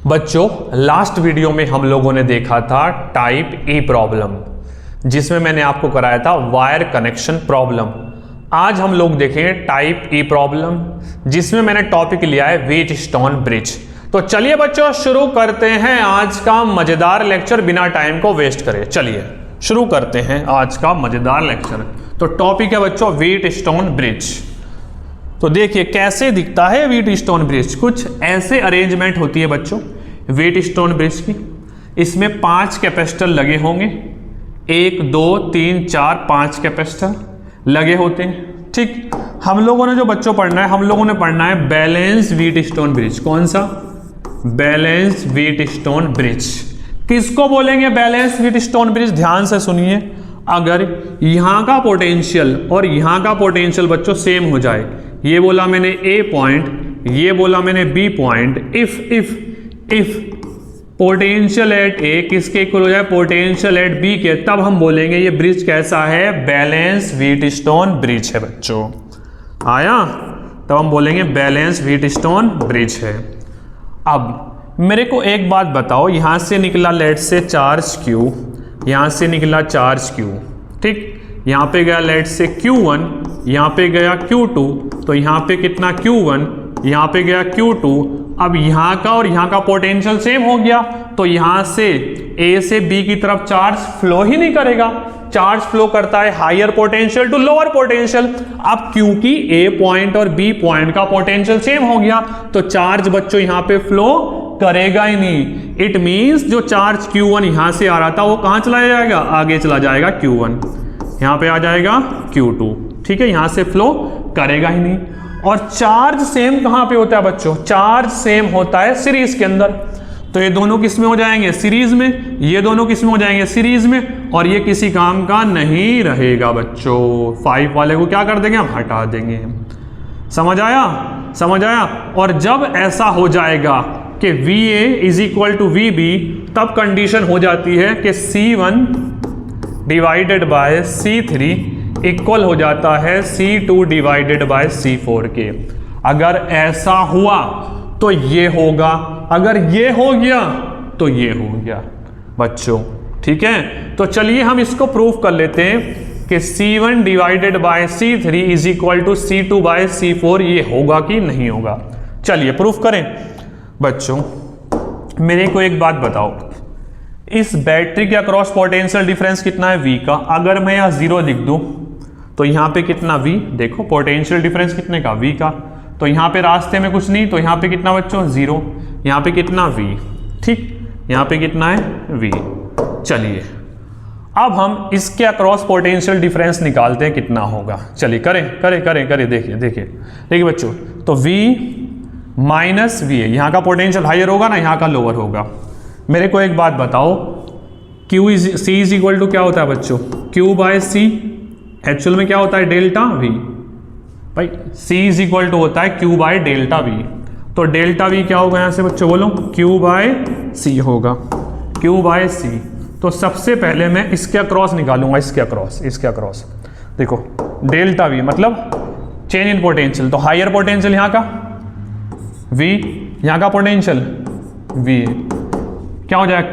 बच्चों last video में हम लोगों ने देखा था टाइप ए प्रॉब्लम, जिसमें मैंने आपको कराया था वायर कनेक्शन प्रॉब्लम। आज हम लोग देखेंगे टाइप ई प्रॉब्लम, जिसमें मैंने टॉपिक लिया है व्हीटस्टोन ब्रिज। तो चलिए बच्चों शुरू करते हैं आज का मजेदार लेक्चर बिना टाइम को वेस्ट करे। चलिए शुरू करते हैं आज का मजेदार लेक्चर। तो टॉपिक है बच्चों व्हीटस्टोन ब्रिज। तो देखिए कैसे दिखता है व्हीटस्टोन ब्रिज। कुछ ऐसे अरेंजमेंट होती है बच्चों व्हीटस्टोन ब्रिज की। इसमें 5 कैपेसिटर लगे होंगे, 1 2 3 4 5 कैपेसिटर लगे होते हैं। ठीक, हम लोगों ने जो बच्चों पढ़ना है, हम लोगों ने पढ़ना है बैलेंस व्हीटस्टोन ब्रिज। कौन सा? Balance Wheatstone bridge. किसको बोलेंगे बैलेंस व्हीटस्टोन ब्रिज? ध्यान से सुनिए। अगर यहां का पोटेंशियल और यहां का पोटेंशियल बच्चों सेम हो जाए, ये बोला मैंने ए पॉइंट, ये बोला मैंने B point, if potential at A किसके इक्वल हो जाए? पोटेंशियल एट बी के, तब हम बोलेंगे ये ब्रिज कैसा है? बैलेंस व्हीटस्टोन ब्रिज है बच्चों। आया? तब हम बोलेंगे बैलेंस व्हीटस्टोन ब्रिज है। अब मेरे को एक बात बताओ, यहां से निकला लेट से चार्ज Q, यहां से निकला चार्ज Q, ठीक, यहां पे गया लेट से Q1, यहां पे गया Q2, तो यहां पे कितना Q1, यहां पे गया Q2। अब यहां का और यहां का पोटेंशियल सेम हो गया, तो यहां से A से B की तरफ चार्ज फ्लो ही नहीं करेगा। चार्ज फ्लो करता है higher potential to lower potential. अब क्योंकि A पॉइंट और B पॉइंट का पोटेंशियल सेम हो गया, तो चार्ज बच्चों यहां पे फ्लो करेगा ही नहीं। इट मींस जो चार्ज Q1 यहां से आ रहा था वो कहां चला जाएगा? आगे चला जाएगा Q1, यहां पे आ जाएगा Q2। ठीक है, यहां से फ्लो करेगा ही नहीं। और चार्ज सेम कहां पे होता है बच्चों? चार्ज सेम होता है सीरीज के अंदर। तो ये दोनों किस में हो जाएंगे? सीरीज में। ये दोनों किस में हो जाएंगे? सीरीज में। और ये किसी काम का नहीं रहेगा बच्चों। 5 वाले को क्या कर देंगे? हम हटा देंगे। समझ आया? समझ आया? और जब ऐसा हो जाएगा कि VA is equal to VB, तब कंडीशन हो जाती है कि C1 divided by C3 equal हो जाता है C2 डिवाइडेड बाय C4 के। अगर ऐसा हुआ तो ये होगा, अगर ये हो गया तो ये हो गया बच्चों। ठीक है, तो चलिए हम इसको प्रूफ कर लेते हैं कि C1 divided by C3 is equal to C2 by C4। ये होगा कि नहीं होगा? चलिए प्रूफ करें बच्चों। मेरे को एक बात बताओ, इस बैटरी के अक्रॉस पोटेंशियल डिफरेंस कितना है? V का। अगर मैं यहाँ 0 लिख दूं तो यहाँ पे कितना V? देखो पोटेंशियल डिफरेंस कितने का? V का। तो यहाँ पे रास्ते में कुछ नहीं, तो यहाँ पे कितना बच्चों? 0। यहाँ पे कितना V? ठीक, यहाँ पे कितना है? V। चलिए अब हम इसके अक्रॉस पोटेंशियल डिफरेंस निकालते हैं, कितना होगा। चलिए करें। देखिए बच्चों, तो V माइनस VA, यहाँ का पोटेंशियल हायर होगा ना, यहाँ का लोअर होगा। मेरे को एक बात बताओ, C इज इक्वल टू क्या होता है बच्चों? Q by C। एक्चुअल में क्या होता है? Delta V। भाई C इज इक्वल टू होता है Q बाय डेल्टा V। तो डेल्टा V क्या होगा यहाँ से बच्चों? बोलो। Q बाय C होगा। Q by C। तो सबसे पहले मैं इसके अक्रॉस निकालूंगा, इसके अक्रॉस देखो डेल्टा V मतलब चेंज इन पोटेंशियल। तो हायर पोटेंशियल यहाँ का V, यहाँ का पोटेंशियल V, क्या हो जाएगा?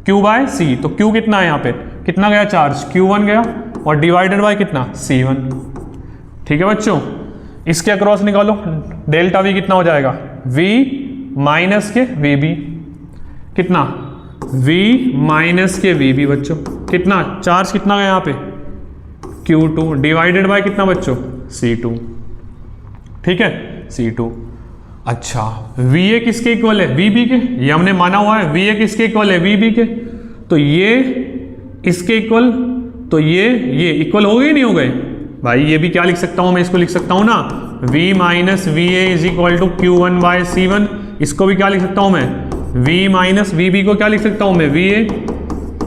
Q by C। तो Q कितना है यहाँ पे? कितना गया चार्ज? Q1 गया, और डिवाइडेड बाय कितना? C1। ठीक है बच्चों, इसके अक्रॉस निकालो। डेल्टा V कितना हो जाएगा? V माइनस के VB। कितना? V माइनस के VB बच्चों। कितना चार्ज कितना गया यहाँ पे? Q2 डिवाइडेड बाय कितना बच्चों? C2। ठीक है, C2। अच्छा, VA किसके इक्वल है? VB के। ये हमने माना हुआ है VA किसके इक्वल है? VB के। तो ये इसके इक्वल, तो ये इक्वल हो गए नहीं हो गए? भाई ये भी क्या लिख सकता हूं मैं? इसको लिख सकता हूं ना, V minus VA is equal to Q1 by C1। इसको भी क्या लिख सकता हूं मैं? V माइनस VB को क्या लिख सकता हूं मैं? VA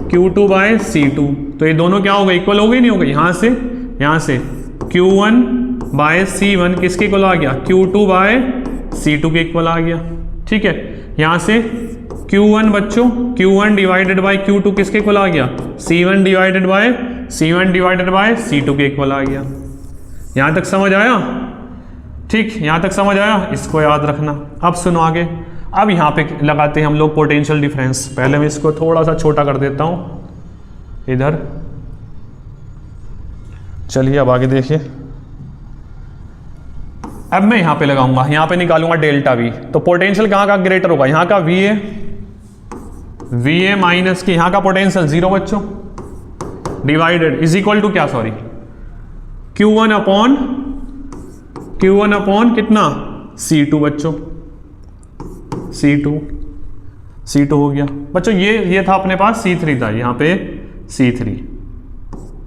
Q2 by C2। तो ये दोनों क्या हो गए? इक्वल हो गए नहीं हो गए? यहाँ से Q1 बाय C1 किसके इक्वल आ गया? Q2 बाय C2 के इक्वल आ गया। ठीक है, यहाँ से Q1 बच्चों, Q1 डिवाइडेड बाय Q2 किसके इक्वल आ गया? C1 डिवाइडेड बाय C2 के इक्वल आ गया। यहां तक समझ आया? ठीक, यहां तक समझ आया? इसको याद रखना। अब सुनो आगे। अब यहाँ पे लगाते हैं हम लोग पोटेंशियल डिफरेंस। पहले मैं इसको थोड़ा सा छोटा कर देता हूँ इधर। चलिए अब आगे देखिए। अब मैं यहाँ पे लगाऊंगा, यहाँ पे निकालूंगा डेल्टा वी। तो पोटेंशियल कहाँ का ग्रेटर होगा, यहाँ का वी ए माइनस की यहाँ का पोटेंशियल 0 बच्चों, डिवाइडेड इज इक्वल टू क्या, सॉरी, Q1 अपॉन कितना, C2 बच्चों, C2 हो गया बच्चों। ये था अपने पास C3 था, यहाँ पे C3,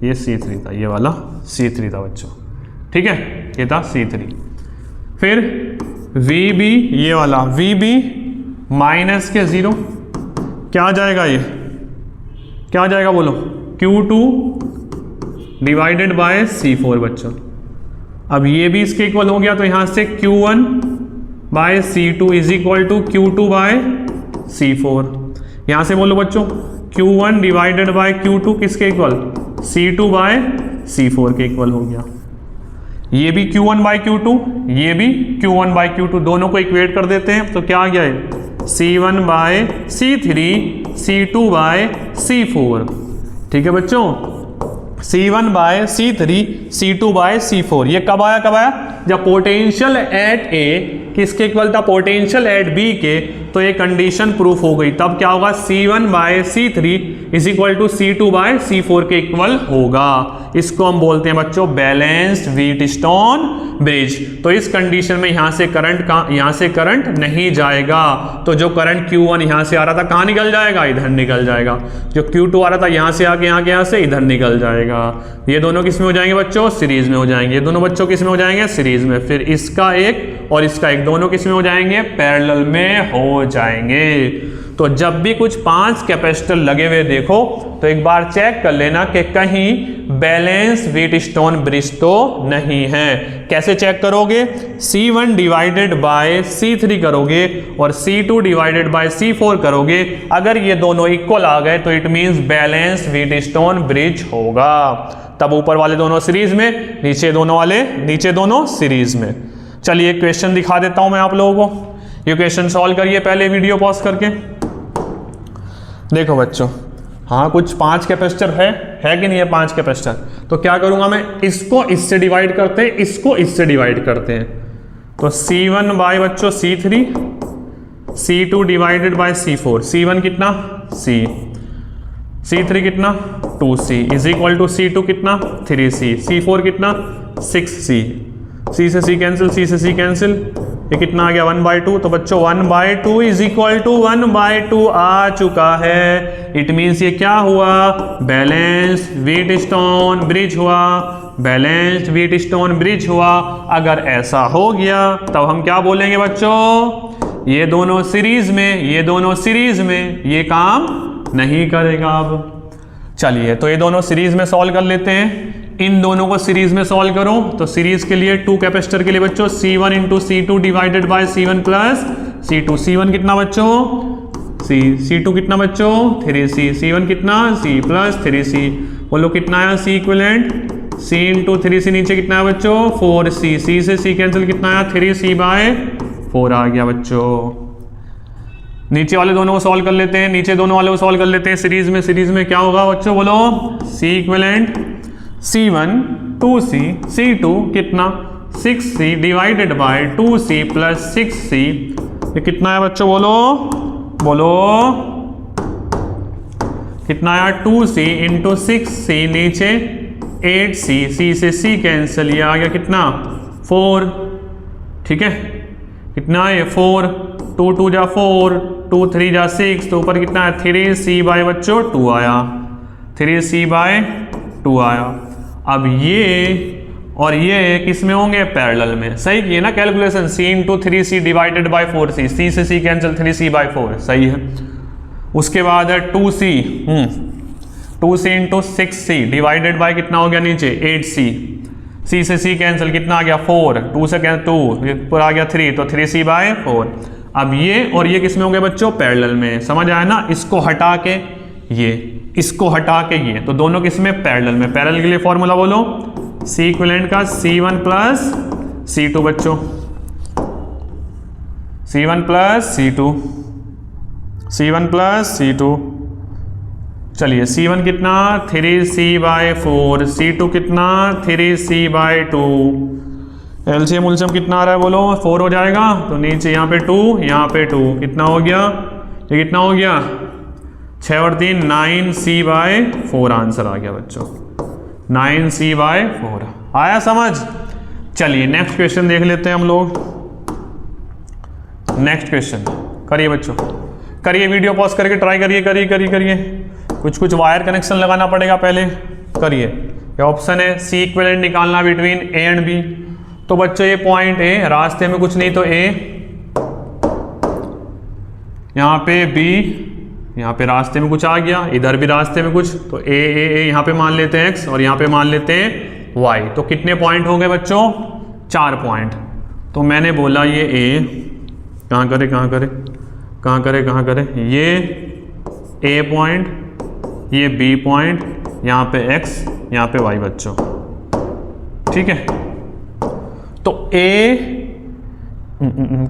ये C3 था, ये वाला C3 था बच्चों, ठीक है, ये था C3। फिर VB, ये वाला VB माइनस के 0, क्या आ जाएगा, ये क्या आ जाएगा बोलो, Q2 डिवाइडेड बाय C4 बच्चों। अब ये भी इसके इक्वल हो गया, तो यहां से Q1 by C2 is equal to Q2 by C4। यहां से बोलो बच्चों Q1 डिवाइडेड बाय Q2 किसके इक्वल, C2 बाय C4 के इक्वल हो गया। ये भी Q1 बाय Q2, ये भी Q1 बाय Q2, दोनों को इक्वेट कर देते हैं, तो क्या आ गया है, C1 by C3 C2 by C4, ठीक है बच्चों, C1 by C3 C2 by C4। ये कब आया, जब पोटेंशियल एट ए किसके इक्वल था, पोटेंशियल एट बी के, तो ये कंडीशन प्रूफ हो गई। तब क्या होगा, C1 by C3 is equal to C2 by C4 के इक्वल होगा। इसको हम बोलते हैं बच्चों बैलेंस्ड व्हीटस्टोन ब्रिज। तो इस कंडीशन में यहां से करंट नहीं जाएगा, तो जो करंट Q1 यहां से आ रहा था कहां निकल जाएगा, इधर निकल जाएगा। जो Q2 आ रहा था यहां से आके यहां से इधर निकल जाएगा। ये दोनों किस में हो जाएंगे बच्चों, सीरीज में हो जाएंगे। ये दोनों बच्चों किस में हो जाएंगे, सीरीज में। फिर इसका एक और इसका एक, दोनों किस में हो जाएंगे, पैरेलल में हो जाएंगे। तो जब भी कुछ 5 कैपेसिटर लगे हुए देखो तो एक बार चेक कर लेना कि कहीं बैलेंस व्हीटस्टोन ब्रिज तो नहीं है। कैसे चेक करोगे, C1 डिवाइडेड बाय C3 करोगे और C2 डिवाइडेड बाय C4 करोगे। अगर ये दोनों इक्वल आ गए तो it means balance Wheatstone bridge होगा। तब ऊपर वाले दोनों सीरीज में, नीचे दोनों सीरीज में। चलिए एक क्वेश्चन दिखा देता हूं मैं आप लोगों को। ये क्वेश्चन सॉल्व करिए पहले वीडियो पॉज करके। देखो बच्चों, हाँ कुछ 5 कैपेसिटर है कि नहीं है 5 कैपेसिटर। तो क्या करूंगा मैं, इसको इससे डिवाइड करते हैं, इसको इससे डिवाइड करते हैं। तो C1 बाय बच्चों C3, C2 divided by C4। C1 कितना, C, C3 कितना 2C is equal to C2 कितना 3C, C4 कितना 6C। C से C कैंसिल, C से C कैंसिल, ये कितना आ गया 1/2। तो बच्चों 1/2 इज इक्वल टू 1/2 आ चुका है। इट मीन्स ये क्या हुआ, बैलेंस व्हीटस्टोन ब्रिज हुआ, बैलेंस्ड व्हीटस्टोन ब्रिज हुआ। अगर ऐसा हो गया तब हम क्या बोलेंगे बच्चों, ये दोनों सीरीज में ये काम नहीं करेगा। अब चलिए तो ये दोनों सीरीज में सॉल्व कर लेते हैं। इन दोनों को सीरीज में सॉल्व करो तो सीरीज के लिए 2 कैपेसिटर के लिए बच्चों C1 into C2 divided by C1 plus C2। C1 कितना बच्चों, C2 कितना बच्चों 3C, C1 कितना C प्लस 3C। बोलो कितना आया C equivalent, C into 3C नीचे कितना है बच्चों 4C, C से C कैंसिल कितना आया 3C बाय 4 आ गया बच्चों। नीचे वाले दोनों को सॉल्व कर लेते हैं, नीचे दोनों वाले को सॉल्व कर लेते हैं सीरीज में क्या होगा बच्चों, बोलो C equivalent C1 2C, C2 कितना 6C divided by 2C plus 6C। ये कितना है बच्चों, बोलो कितना आया 2C इंटू 6C नीचे 8C, C से C कैंसिल, ये आ गया कितना 4, ठीक है। कितना है 4, 2 2 जा 4, 2 3 जा 6, तो ऊपर कितना है 3C बाय बच्चों 2 आया, 3C बाय 2 आया। अब ये और ये किस में होंगे, पैरेलल में। सही किए ना calculation, C into 3C divided by 4C, C से C कैंसिल 3C बाय 4, सही है। उसके बाद है 2C into 6C divided by कितना हो गया नीचे 8C, C से C कैंसिल कितना आ गया 4, 2 से कैंसिल 2, ऊपर आ गया 3, तो 3C बाय 4। अब ये और ये किस में हो गए बच्चों, पैरेलल में। समझ आया ना, इसको हटा के ये, तो दोनों किस में, पैरेलल में। पैरेलल के लिए फॉर्मूला बोलो, C इक्विवेलेंट का C1 प्लस C2 बच्चों। C1 plus C2, C1 plus C2। चलिए C1 कितना 3C/4, C2 कितना 3C/2। एलसीएम उलसीएम कितना आ रहा है बोलो, 4 हो जाएगा। तो नीचे यहाँ पे 2, यहाँ पे 2, कितना हो गया, ये कितना हो गया 6 और 3 9C/4 आंसर आ गया बच्चों, 9C/4 आया समझ। चलिए नेक्स्ट क्वेश्चन देख लेते हैं हम लोग। नेक्स्ट क्वेश्चन करिए बच्चों, करिए वीडियो पॉज करके ट्राई करिए, करिए कुछ वायर कनेक्शन लगाना पड़ेगा पहले, करिए। ये ऑप्शन है सी इक्विवेलेंट निकालना बिटवीन ए एंड बी। तो बच्चों ये पॉइंट ए, रास्ते में कुछ नहीं तो ए, यहाँ पे बी, यहाँ पे रास्ते में कुछ आ गया, इधर भी रास्ते में कुछ, तो ए यहाँ पे मान लेते हैं एक्स और यहाँ पे मान लेते हैं वाई। तो कितने पॉइंट हो गए बच्चों, 4 पॉइंट। तो मैंने बोला ये ए कहाँ करे, ये ए पॉइंट, ये बी पॉइंट, यहाँ पे एक्स, यहाँ पे वाई बच्चों, ठीक है। तो ए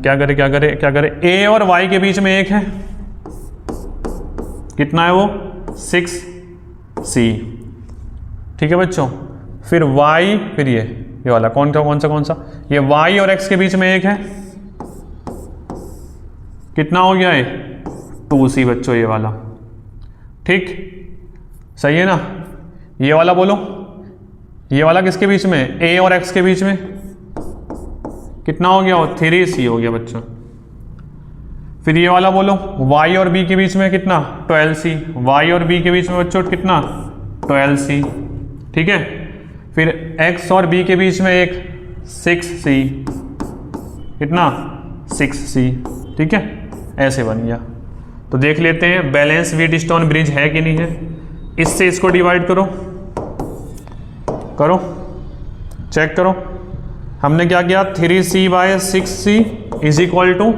क्या करे, ए और वाई के बीच में एक है, कितना है वो 6C, ठीक है बच्चों। फिर वाई, फिर ये वाला कौन सा, ये वाई और एक्स के बीच में एक है, कितना हो गया है 2C बच्चों, ये वाला, ठीक सही है ना। ये वाला बोलो, ये वाला किसके बीच में, ए और एक्स के बीच में, कितना हो गया, 3C हो गया बच्चों। फिर ये वाला बोलो, y और b के बीच में कितना 12C, y और b के बीच में बच्चों कितना 12C, ठीक है। फिर x और b के बीच में एक 6C, कितना 6C, ठीक है, ऐसे बन गया। तो देख लेते हैं बैलेंस व्हीटस्टोन ब्रिज है कि नहीं है। इससे इसको डिवाइड करो, चेक करो। हमने क्या किया 3C/6C is equal to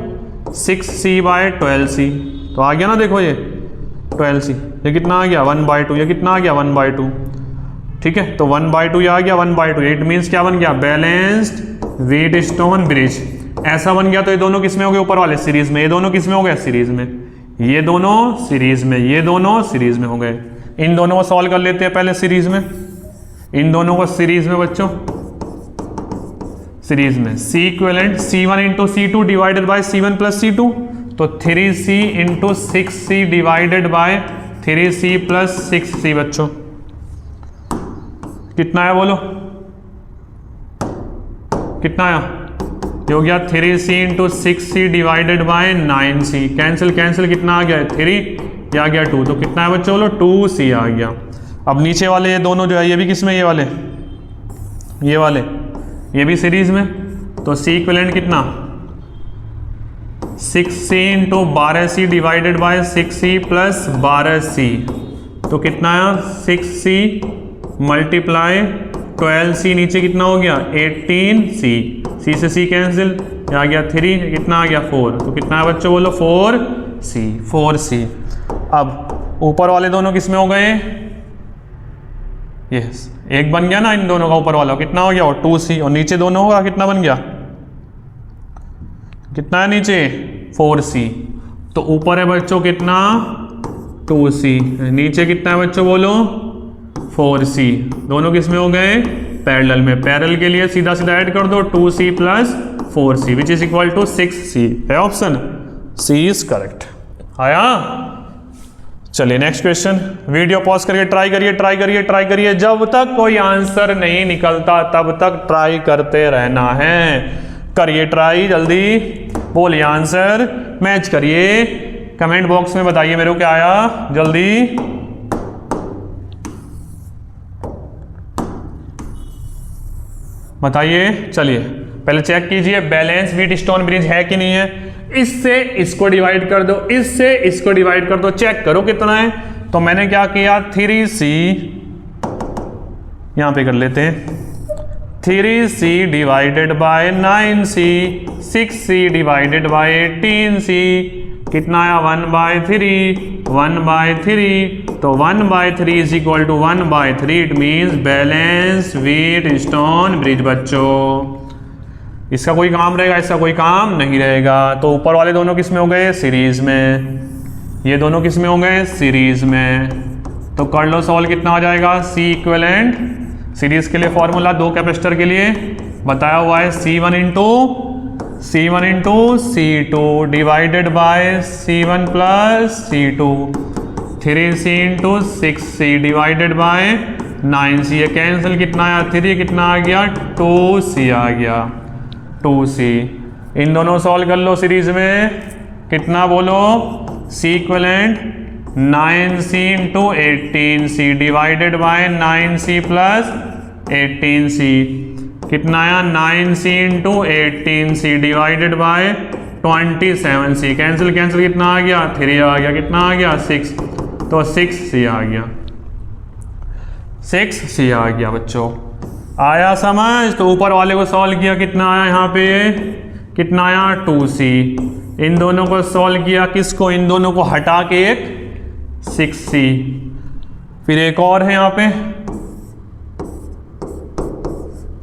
6C/12C। तो आ गया ना, देखो ये 12C, ये कितना आ गया 1/2, ये कितना आ गया 1/2, ठीक है। तो 1/2 ये आ गया 1/2, इट मीन्स क्या बन गया, बैलेंस्ड व्हीटस्टोन ब्रिज। ऐसा बन गया। तो ये दोनों किस में हो गए, ऊपर वाले सीरीज में, ये दोनों किस में हो गए सीरीज में, ये दोनों सीरीज में, ये दोनों सीरीज में हो गए। इन दोनों को सॉल्व कर लेते हैं पहले सीरीज में, इन दोनों को सीरीज में बच्चों, सीरीज में C equivalent C1 into C2 divided by C1 plus C2, तो 3C into 6C divided by 3C plus 6C बच्चों, कितना आया बोलो, कितना आया, ये हो गया 3C into 6C divided by 9C। Cancel कितना आ गया 3, ये आ गया 2, तो कितना है बच्चों बोलो 2C आ गया। अब नीचे वाले ये दोनों जो है, ये भी किस में, ये वाले ये भी सीरीज में। तो C इक्विवेलेंट कितना 6C into 12C divided by 6C plus 12C, तो कितना आया 6C मल्टीप्लाई 12C, नीचे कितना हो गया 18C, C से C कैंसिल, आ गया 3, कितना आ गया 4, तो कितना है बच्चों बोलो 4C। अब ऊपर वाले दोनों किस में हो गए, यस एक बन गया ना इन दोनों का, ऊपर वाला कितना हो गया 2C, और नीचे दोनों होगा कितना बन गया, कितना है नीचे 4C। तो ऊपर है बच्चों कितना 2C, नीचे कितना है बच्चों बोलो 4C। दोनों किस में हो गए पैरेलल में, पैरेलल के लिए सीधा ऐड कर दो 2C plus 4C which is equal to 6C है ऑप्शन C इज करेक्ट। आया। चलिए नेक्स्ट क्वेश्चन, वीडियो पॉज करके ट्राई करिए, जब तक कोई आंसर नहीं निकलता तब तक ट्राई करते रहना है। करिए ट्राई, जल्दी बोलिए आंसर, मैच करिए, कमेंट बॉक्स में बताइए मेरे को क्या आया, जल्दी। बताइए। चलिए पहले चेक कीजिए बैलेंस व्हीटस्टोन ब्रिज है कि नहीं है। इससे इसको डिवाइड कर दो, इससे इसको डिवाइड कर दो, चेक करो कितना है। तो मैंने क्या किया 3C, यहां पे कर लेते हैं 3C divided by 9C, 6C divided by 18C, कितना आया 1/3, तो 1/3 is equal to 1/3, it means balance Wheatstone bridge बच्चों। इसका कोई काम रहेगा, इसका कोई काम नहीं रहेगा। तो ऊपर वाले दोनों किस में हो गए? सीरीज में। ये दोनों किस में हो गए? सीरीज में। तो कर लो सॉल्व, कितना आ जाएगा? सी इक्विवेलेंट, सीरीज के लिए फॉर्मूला 2 कैपेसिटर के लिए बताया हुआ है, C1 into C2 divided by C1 plus C2, 3C into 6C divided by 9C। ये कैंसिल, कितना आया? 3, कितना आ गया? 2C आ गया, 2C। इन दोनों सॉल्व कर लो सीरीज में, कितना बोलो? C equivalent 9C into 18C divided by 9C plus 18C, कितना आया? 9C into 18C divided by 27C। Cancel cancel, कितना आ गया? 3 आ गया, कितना आ गया? 6, तो 6C आ गया, 6C आ गया बच्चों। आया समझ? तो ऊपर वाले को सॉल्व किया, कितना आया यहाँ पे? कितना आया? 2C। इन दोनों को सॉल्व किया, किसको? इन दोनों को हटा के एक 6C। फिर एक और है यहाँ पे,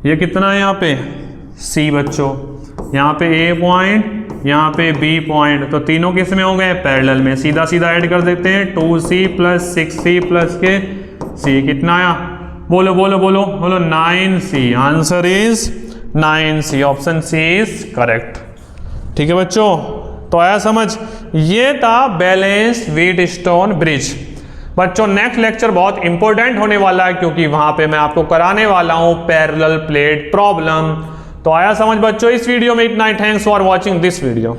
ये कितना है यहाँ पे? C बच्चों। यहाँ पे A पॉइंट, यहाँ पे B पॉइंट, तो तीनों किस में हो गए? पैरेलल में। सीधा सीधा ऐड कर देते हैं, 2C प्लस 6C प्लस के C, कितना आया? बोलो बोलो बोलो बोलो, 9C। Answer is 9C, option C is correct. ठीक है बच्चों, तो आया समझ? ये था बैलेंस्ड व्हीटस्टोन ब्रिज। बच्चों नेक्स्ट लेक्चर बहुत इंपॉर्टेंट होने वाला है, क्योंकि वहां पे मैं आपको कराने वाला हूं पैरेलल प्लेट प्रॉब्लम। तो आया समझ बच्चों? इस वीडियो में इतना ही। Thanks for watching this video.